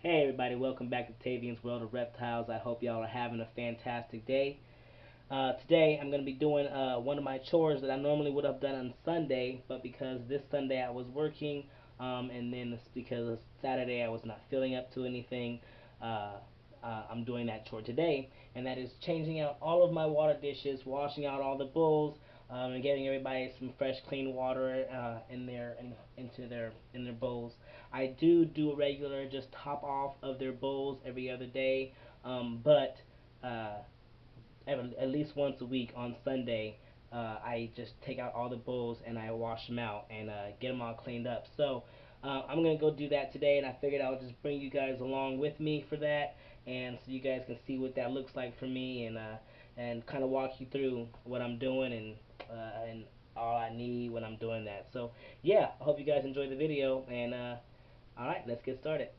Hey everybody, welcome back to Tavian's World of Reptiles. I hope y'all are having a fantastic day. Today I'm going to be doing one of my chores that I normally would have done on Sunday, but because this Sunday I was working, and then it's because Saturday I was not feeling up to anything, uh, I'm doing that chore today, and that is changing out all of my water dishes, washing out all the bowls, and getting everybody some fresh, clean water in their bowls. I do a regular just top off of their bowls every other day, but uh, at least once a week on Sunday, I just take out all the bowls and I wash them out and get them all cleaned up. So I'm gonna go do that today, and I figured I would just bring you guys along with me for that, and so you guys can see what that looks like for me, and kind of walk you through what I'm doing and all I need when I'm doing that. So yeah, I hope you guys enjoy the video, and all right, let's get started.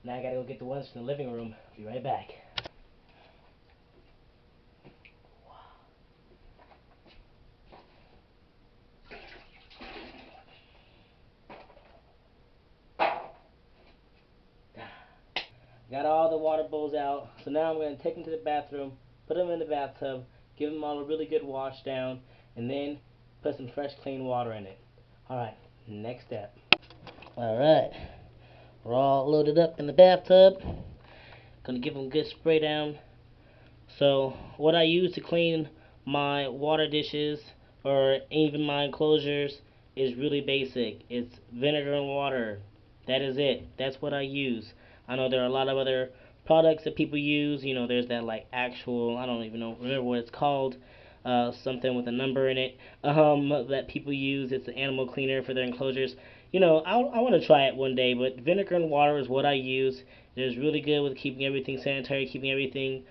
Now I gotta go get the ones from the living room. Be right back. Got all the water bowls out, so now I'm going to take them to the bathroom, put them in the bathtub, give them all a really good wash down, and then put some fresh clean water in it. Alright, next step. Alright, we're all loaded up in the bathtub. Gonna give them a good spray down. So what I use to clean my water dishes or even my enclosures is really basic. It's vinegar and water. That is it. That's what I use. I know there are a lot of other products that people use. You know, there's that like actual, I don't even remember what it's called. Something with a number in it, that people use. It's an animal cleaner for their enclosures. You know, I want to try it one day, but vinegar and water is what I use. It's really good with keeping everything sanitary, keeping everything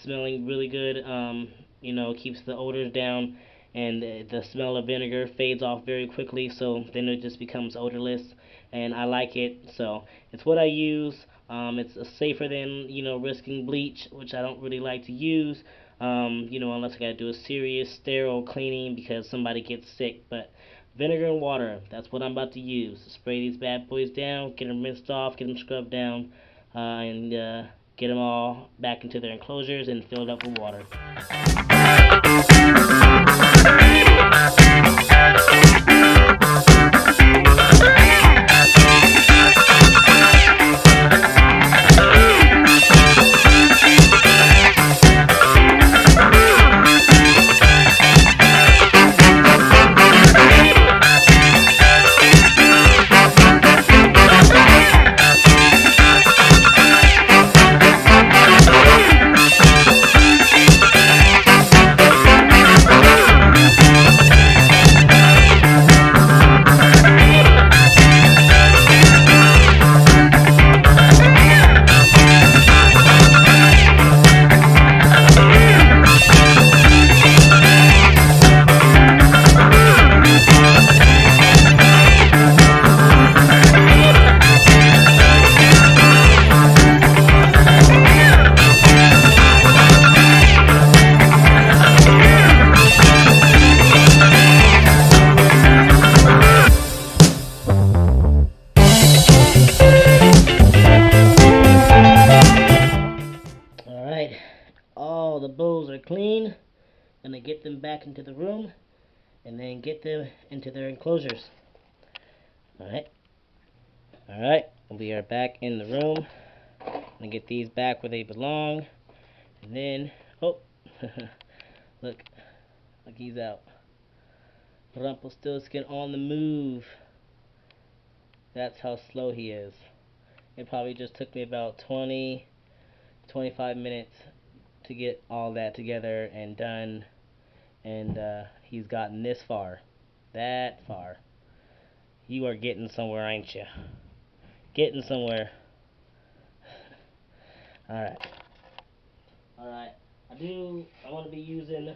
smelling really good. You know, keeps the odors down, and the smell of vinegar fades off very quickly, so then it just becomes odorless, and I like it. So it's what I use. It's safer than, you know, risking bleach, which I don't really like to use, you know, unless I gotta do a serious sterile cleaning because somebody gets sick. But vinegar and water, that's what I'm about to use. Spray these bad boys down, get them rinsed off, get them scrubbed down, and get them all back into their enclosures and filled up with water. all the bowls are clean, gonna get them back into the room and then get them into their enclosures. Alright. Alright, we are back in the room. Gonna get these back where they belong. And then, oh, look, he's out. Rumpelstiltskin on the move. That's how slow he is. It probably just took me about 25 minutes to get all that together and done, and he's gotten this far. That far. You are getting somewhere, ain't you? Getting somewhere. Alright. Alright. I want to be using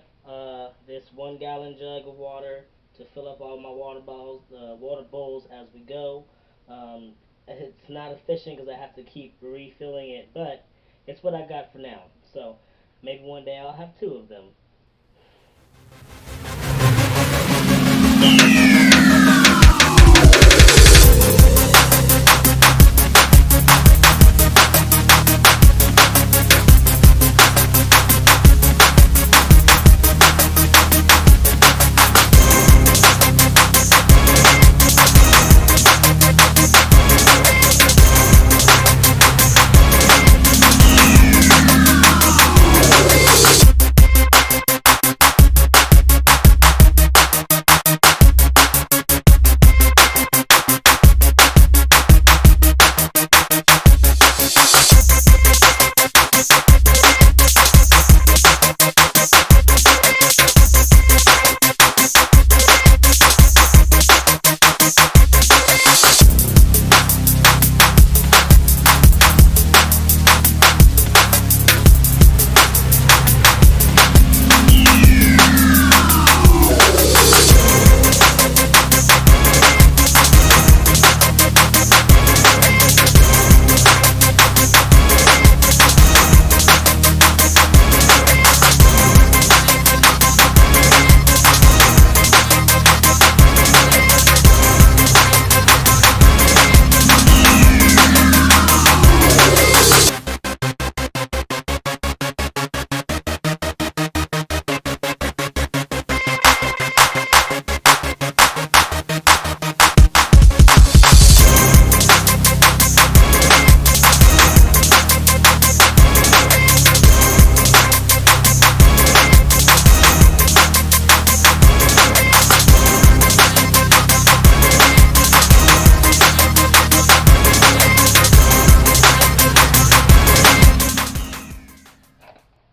this 1 gallon jug of water to fill up all my water bowls as we go. It's not efficient because I have to keep refilling it, but it's what I got for now. So maybe one day I'll have 2 of them.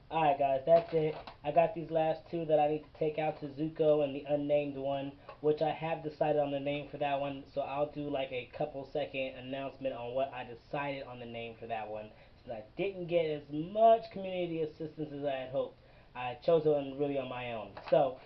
Alright guys, that's it. I got these last 2 that I need to take out to Zuko and the unnamed one, which I have decided on the name for that one, so I'll do like a couple second announcement on what I decided on the name for that one, since I didn't get as much community assistance as I had hoped. I chose it really on my own. So,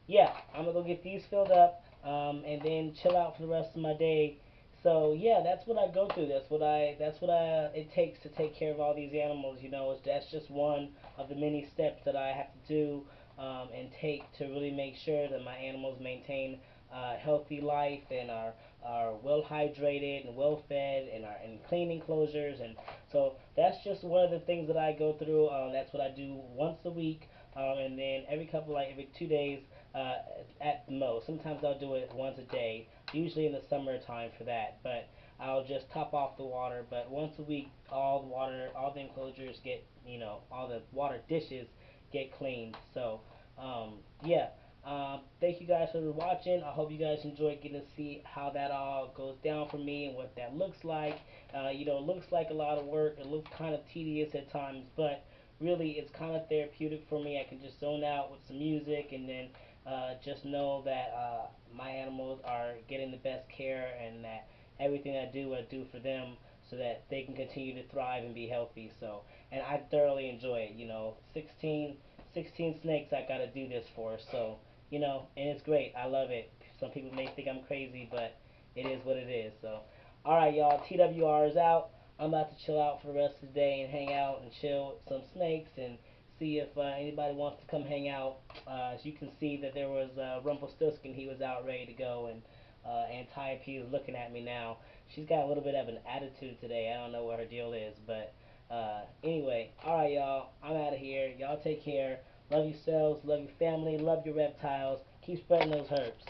yeah, I'm gonna go get these filled up, and then chill out for the rest of my day. So yeah, that's what I go through. That's what it takes to take care of all these animals. That's just one of the many steps that I have to do and take to really make sure that my animals maintain a healthy life and are well hydrated and well fed and are in clean enclosures. And so that's just one of the things that I go through. That's what I do once a week, and then every 2 days uh, at the most. Sometimes I'll do it once a day, usually in the summertime for that. But I'll just top off the water. But once a week, all the enclosures get, all the water dishes get cleaned. So, yeah. Thank you guys for watching. I hope you guys enjoyed getting to see how that all goes down for me and what that looks like. It looks like a lot of work. It looks kind of tedious at times, but really it's kind of therapeutic for me. I can just zone out with some music and then just know that my animals are getting the best care and that everything I do for them so that they can continue to thrive and be healthy. So, and I thoroughly enjoy it. 16 snakes I gotta do this for. So, and it's great. I love it. Some people may think I'm crazy, but it is what it is. So, alright, y'all. TWR is out. I'm about to chill out for the rest of the day and hang out and chill with some snakes and see if anybody wants to come hang out. As you can see that there was Rumpelstiltskin. He was out ready to go, and Antiope is looking at me now. She's got a little bit of an attitude today. I don't know what her deal is, but anyway, alright, y'all. I'm out of here. Y'all Y'all take care. Love yourselves, love your family, love your reptiles. Keep spreading those herbs.